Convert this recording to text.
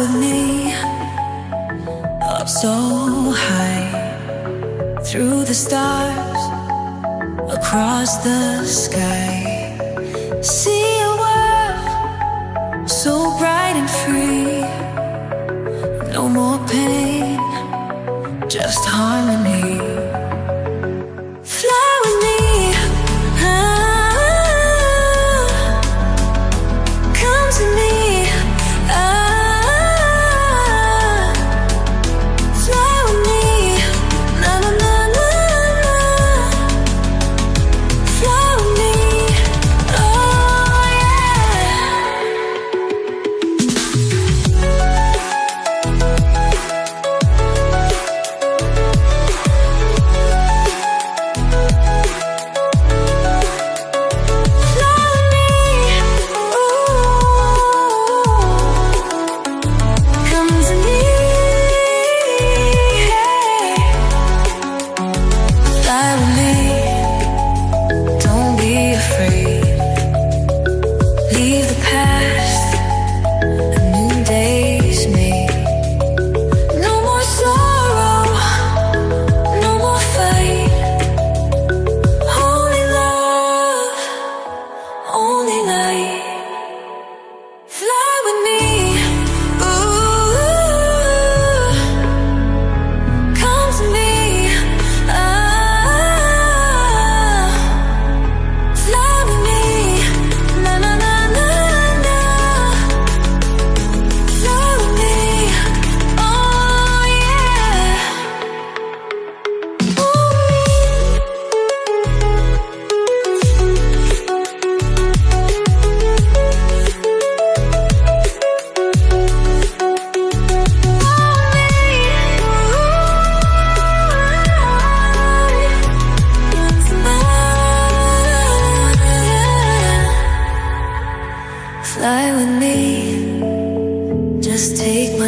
with me up so high, through the stars, across the sky. See a world so bright and free. No more pain, just harmony. Fly with me, come to me, fly with me, na na na na na. Fly with me, oh yeah. Fly with me, just take my